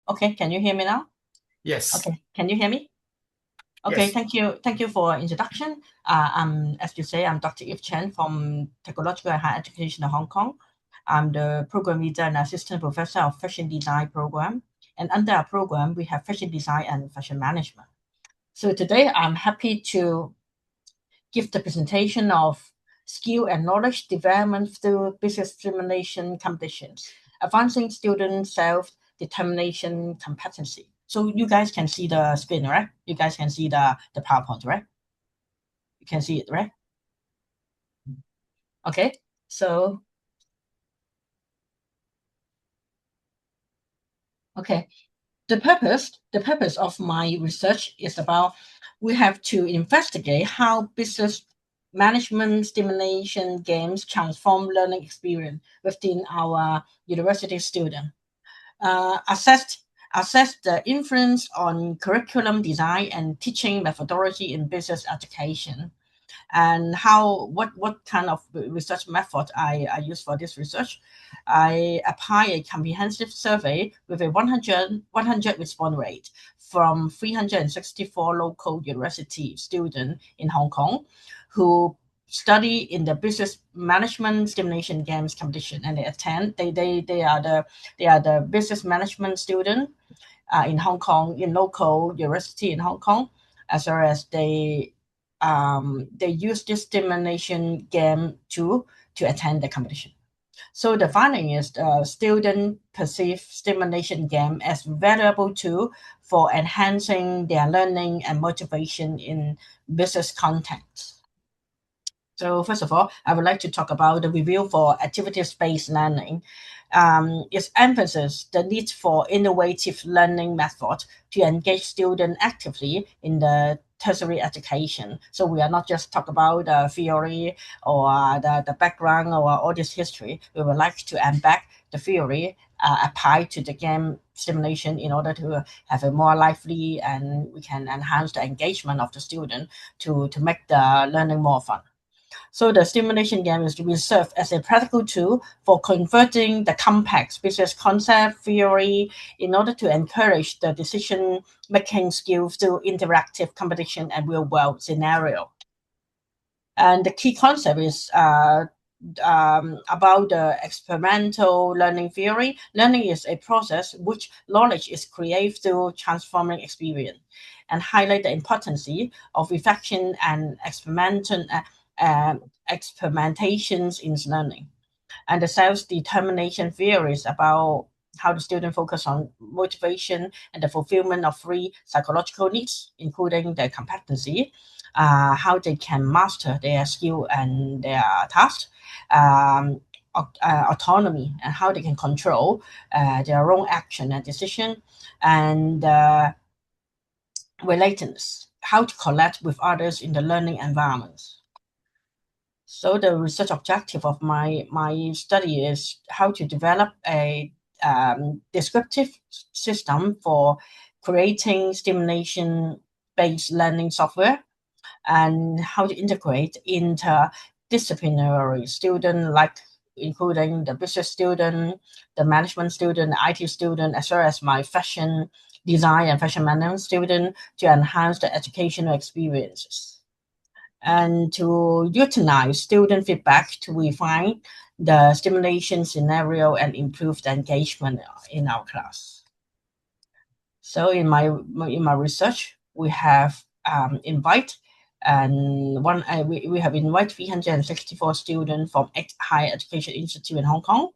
Okay, can you hear me now? Yes. Okay, can you hear me? Okay, Yes. thank you for introduction. As you say, I'm Dr. Eve Chen from Technological and Higher Education in Hong Kong. I'm the program leader and assistant professor of fashion design program. And under our program, we have fashion design and fashion management. So today, I'm happy to give the presentation of skill and knowledge development through business simulation competitions, advancing student self-determination competency. So you guys can see the screen, right? You guys can see the PowerPoint, right? You can see it, right? Okay. So, okay. The purpose of my research is about we have to investigate how business management stimulation games transform learning experience within our university student. uh, assessed assessed the influence on curriculum design and teaching methodology in business education, and what kind of research method I use for this research. I apply a comprehensive survey with a 100 response rate from 364 local university students in Hong Kong who study in the business management stimulation games competition, and they are the business management student in Hong Kong, in local university in Hong Kong, as well as they use this stimulation game to attend the competition. So the finding is students perceive stimulation game as valuable tool for enhancing their learning and motivation in business context. So first of all, I would like to talk about the review for activities-based learning. Its emphasis the need for innovative learning methods to engage students actively in the tertiary education. So we are not just talk about the theory or the background or all this history. We would like to embed the theory applied to the game simulation in order to have a more lively, and we can enhance the engagement of the student to make the learning more fun. So the stimulation game is to be served as a practical tool for converting the complex business concept theory in order to encourage the decision-making skills through interactive competition and real-world scenario. And the key concept is about the experimental learning theory. Learning is a process which knowledge is created through transforming experience, and highlight the importance of reflection and experimentations in learning. And the self-determination theory is about how the student focus on motivation and the fulfillment of three psychological needs, including their competency, how they can master their skill and their task, um, autonomy, and how they can control their own action and decision, and relatedness, how to connect with others in the learning environments. So the research objective of my study is how to develop a descriptive system for creating stimulation-based learning software, and how to integrate interdisciplinary student, like including the business student, the management student, IT student, as well as my fashion design and fashion management student, to enhance the educational experiences, and to utilize student feedback to refine the stimulation scenario and improve the engagement in our class. So in my research, we have invite and we have invited 364 students from 8 higher education institute in Hong Kong.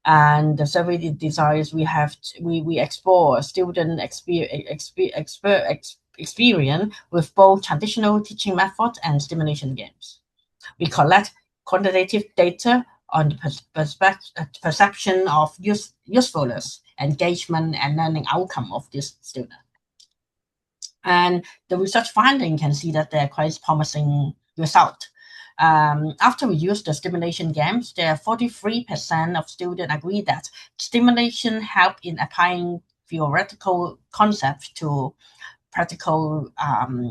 And the survey designs we explore student experience with both traditional teaching methods and stimulation games. We collect quantitative data on the perception of usefulness, engagement, and learning outcome of this student. And the research finding can see that they're quite promising result. After we use the stimulation games, there are 43% of students agree that stimulation help in applying theoretical concepts to practical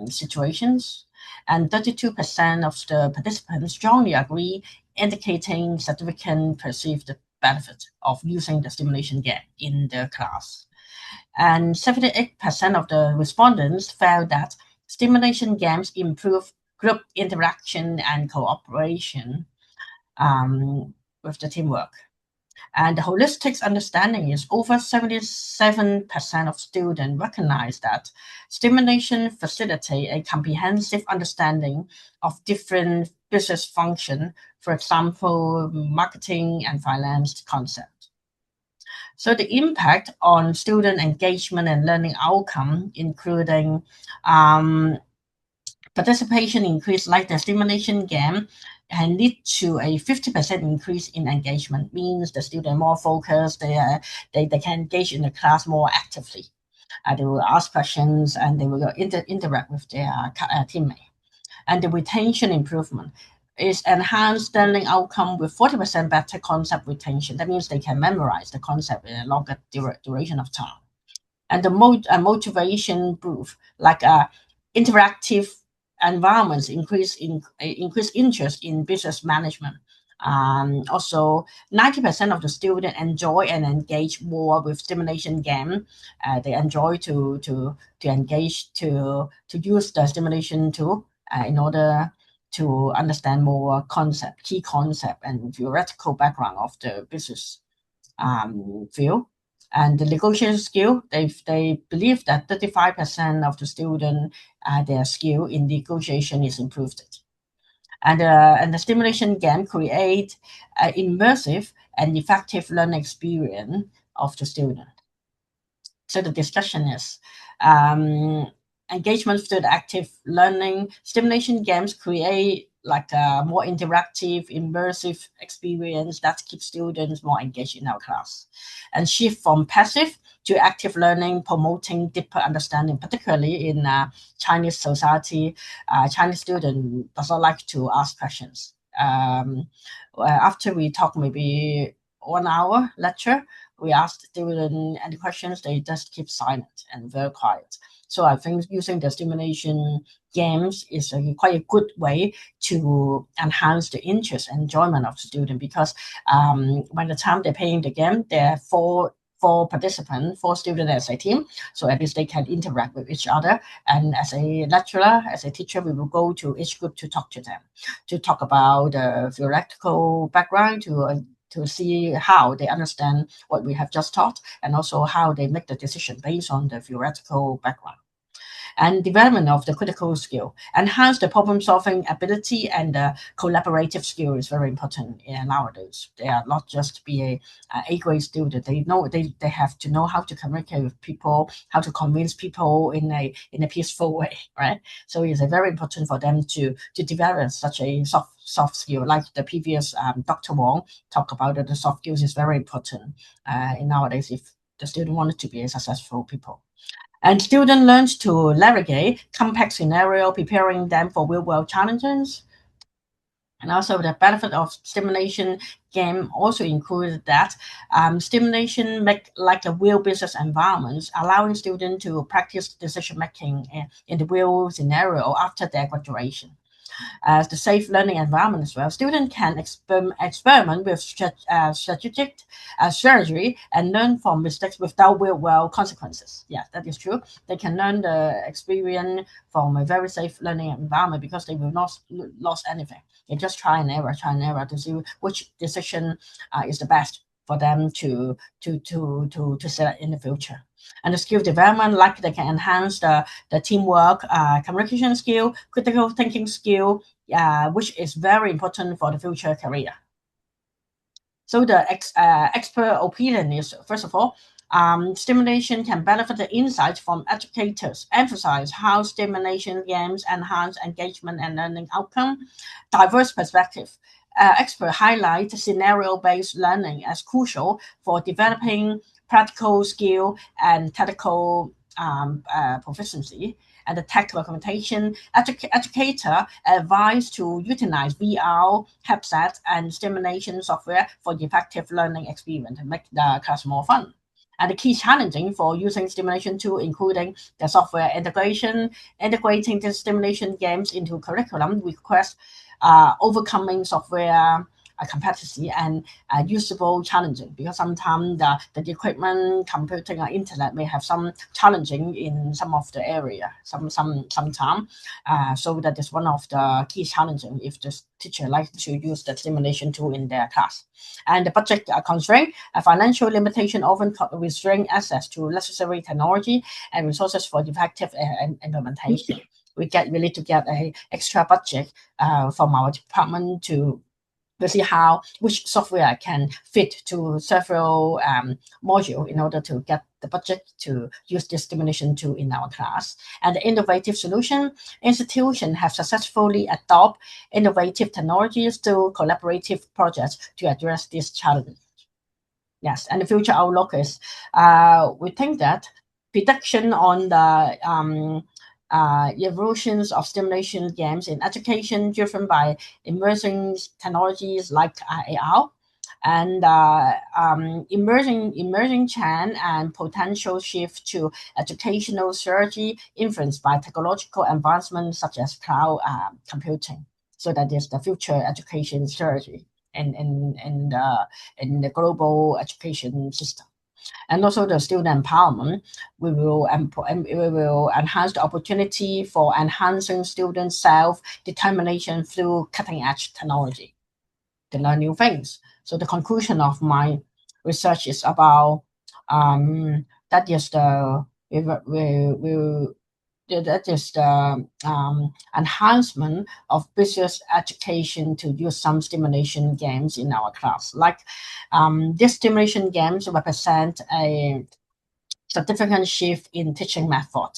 situations. And 32% of the participants strongly agree, indicating significant perceived benefit of using the stimulation game in their class. And 78% of the respondents found that stimulation games improve group interaction and cooperation with the teamwork. And the holistic understanding is over 77% of students recognize that stimulation facilitate a comprehensive understanding of different business function, for example, marketing and finance concepts. So the impact on student engagement and learning outcome, including participation increase like the stimulation game, and lead to a 50% increase in engagement, means the student more focused, they can engage in the class more actively. They will ask questions and they will interact with their teammate. And the retention improvement is enhanced learning outcome with 40% better concept retention. That means they can memorize the concept in a longer duration of time. And the motivation boost, like interactive environments, increase interest in business management. Also, 90% of the students enjoy and engage more with stimulation game. They enjoy to engage to use the stimulation tool in order to understand more key concept and theoretical background of the business field. And the negotiation skill, they believe that 35% of the student, their skill in negotiation is improved. And the stimulation game create an immersive and effective learning experience of the student. So the discussion is engagement through the active learning. Stimulation games create like a more interactive, immersive experience that keeps students more engaged in our class, and shift from passive to active learning, promoting deeper understanding, particularly in Chinese society. Chinese student does not like to ask questions. After we talk maybe 1 hour lecture, we ask the student any questions, they just keep silent and very quiet. So I think using the stimulation games is quite a good way to enhance the interest and enjoyment of the student, because by the time they're playing the game, there are four participants, 4 students as a team. So at least they can interact with each other. And as a lecturer, as a teacher, we will go to each group to talk to them, to talk about the theoretical background, to see how they understand what we have just taught, and also how they make the decision based on the theoretical background. And development of the critical skill, enhance the problem-solving ability, and the collaborative skill is very important nowadays. They are not just be a grade student. They know they have to know how to communicate with people, how to convince people in a peaceful way, right? So it's very important for them to develop such a soft skill, like the previous Dr. Wong talked about the soft skills is very important in nowadays if the student wanted to be a successful people. And student learns to navigate complex scenario, preparing them for real-world challenges. And also the benefit of stimulation game also includes that stimulation make like a real business environment, allowing students to practice decision-making in the real scenario after their graduation. As the safe learning environment as well, students can experiment with strategic strategy and learn from mistakes without real-world consequences. Yeah, that is true. They can learn the experience from a very safe learning environment because they will not lose anything. They just try and error to see which decision is the best for them to select in the future. And the skill development, like they can enhance the teamwork, communication skill, critical thinking skill, which is very important for the future career. So the expert opinion is, first of all, stimulation can benefit the insights from educators, emphasize how stimulation games enhance engagement and learning outcome, diverse perspective. Experts highlight scenario-based learning as crucial for developing practical skill and technical proficiency. And the tech documentation, educator advised to utilize VR headset and stimulation software for effective learning experience and make the class more fun. And the key challenging for using stimulation tool, including the software integration, integrating the stimulation games into curriculum, request overcoming software competency and usable challenging, because sometimes the equipment, computing or internet may have some challenging in some of the area, sometime. So that is one of the key challenging if the teacher likes to use the simulation tool in their class. And the budget constraint, a financial limitation often restrain access to necessary technology and resources for effective implementation. We need to get a extra budget from our department to see which software can fit to several modules in order to get the budget to use this simulation tool in our class. And the innovative solution, institutions have successfully adopted innovative technologies through collaborative projects to address this challenge. Yes, and the future outlook is we think that prediction on the evolutions of stimulation games in education driven by emerging technologies like AR and emerging trend and potential shift to educational strategy influenced by technological advancements such as cloud computing. So that is the future education strategy in the global education system. And also the student empowerment, we will enhance the opportunity for enhancing student self-determination through cutting-edge technology to learn new things. So the conclusion of my research is about that is the enhancement of business education to use some stimulation games in our class. Like these stimulation games represent a significant shift in teaching method,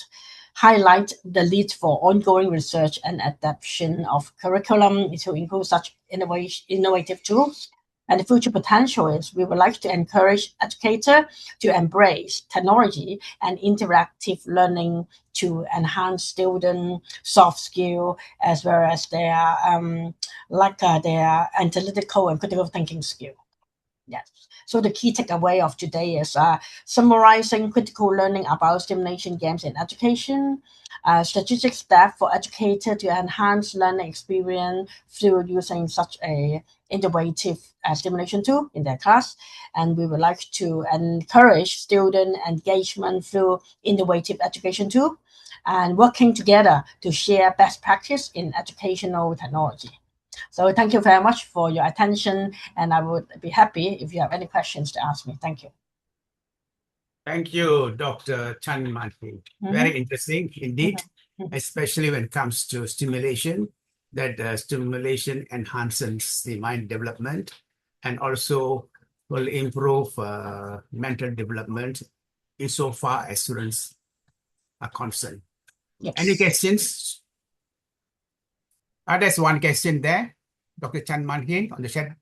highlight the need for ongoing research and adaptation of curriculum to include such innovative tools. And the future potential is we would like to encourage educators to embrace technology and interactive learning to enhance student soft skill as well as their their analytical and critical thinking skill. Yes. So the key takeaway of today is summarizing critical learning about stimulation games in education, strategic step for educators to enhance learning experience through using such a innovative stimulation tool in their class. And we would like to encourage student engagement through innovative education tool and working together to share best practice in educational technology. So thank you very much for your attention, and I would be happy if you have any questions to ask me. Thank you. Thank you, Dr. Chan Man-hin. Very interesting indeed, especially when it comes to stimulation, that stimulation enhances the mind development and also will improve mental development insofar as students are concerned. Yes. Any questions? There's one question there, Dr. Chan Man-hin on the chat.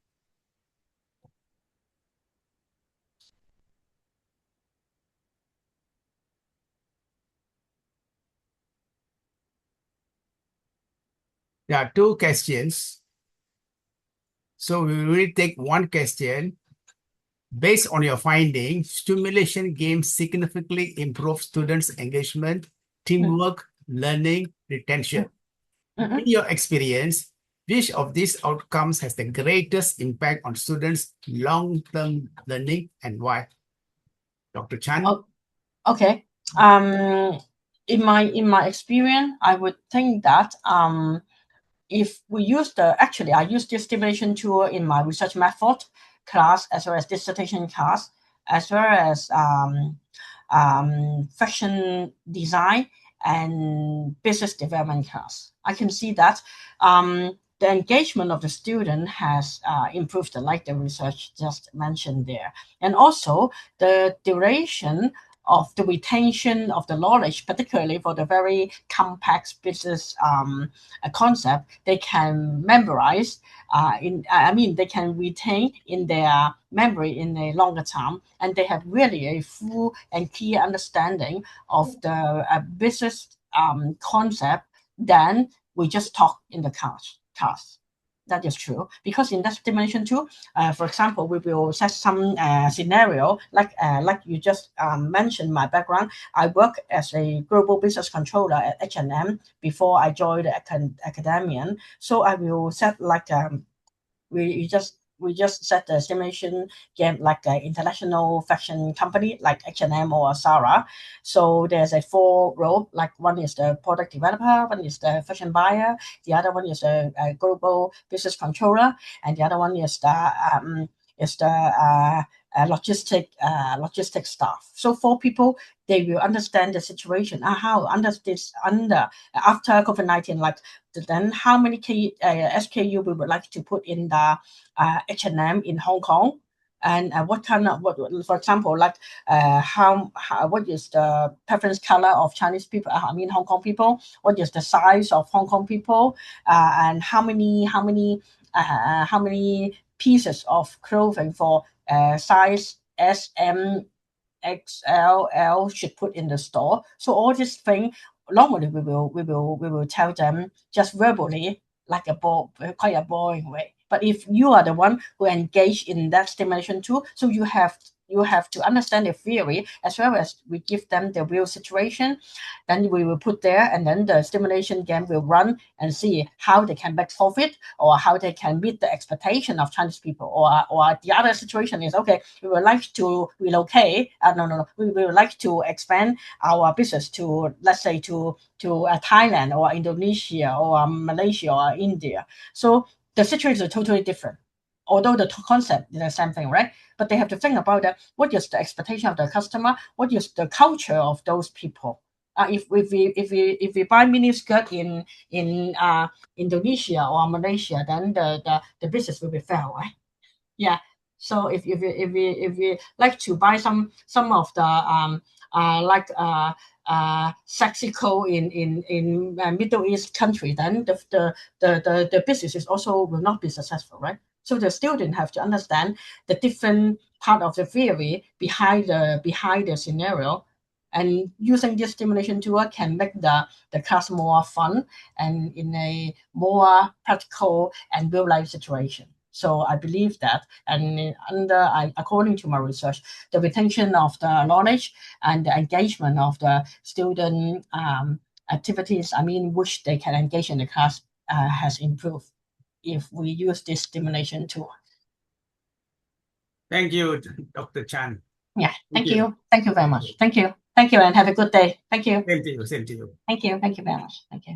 There are two questions. So we will take one question. Based on your findings, stimulation games significantly improve students' engagement, teamwork, learning, retention. In your experience, which of these outcomes has the greatest impact on students' long-term learning and why? Dr. Chan? Okay. In my experience, I would think that if we use I use this stimulation tool in my research method class as well as dissertation class, as well as fashion design and business development class. I can see that the engagement of the student has improved, like the research just mentioned there. And also the duration of the retention of the knowledge, particularly for the very complex business concept, they can memorize they can retain in their memory in a longer time, and they have really a full and clear understanding of the business concept than we just talk in the class. That is true, because in that dimension too, for example, we will set some scenario like you just mentioned my background. I work as a global business controller at H&M before I joined the academia. So I will set like we just we just set the stimulation game like an international fashion company like H&M or Zara. So there's a 4 role, like one is the product developer, one is the fashion buyer, the other one is a global business controller, and the other one is the logistic staff. So 4 people, they will understand the situation. How under after COVID-19, like then how many SKU we would like to put in the H&M in Hong Kong, and what kind of for example, like what is the preference color of Chinese people? Hong Kong people. What is the size of Hong Kong people? And how many pieces of clothing for size S, M, XL, L should put in the store. So all these things, normally we will tell them just verbally, like quite a boring way. But if you are the one who engage in that stimulation tool, so you have to understand the theory as well as we give them the real situation. Then we will put there, and then the stimulation game will run and see how they can make profit or how they can meet the expectation of Chinese people. Or the other situation is, okay, we would like to relocate. We would like to expand our business to, let's say, to Thailand or Indonesia or Malaysia or India. So the situation is totally different. Although the concept is the same thing, right? But they have to think about that. What is the expectation of the customer? What is the culture of those people? If we buy mini skirt in Indonesia or Malaysia, then the business will be fail, right? Yeah. So if we like to buy some of the sexy coat in Middle East country, then the business is also will not be successful, right? So the student have to understand the different part of the theory behind the scenario, and using this stimulation tool can make the class more fun and in a more practical and real life situation. So I believe that, and according to my research, the retention of the knowledge and the engagement of the student activities, which they can engage in the class, has improved if we use this stimulation tool. Thank you, Dr. Chan. Yeah, thank you. Thank you very much. Thank you. Thank you, and have a good day. Thank you. Same to you. Same to you. Thank you. Thank you very much. Thank you.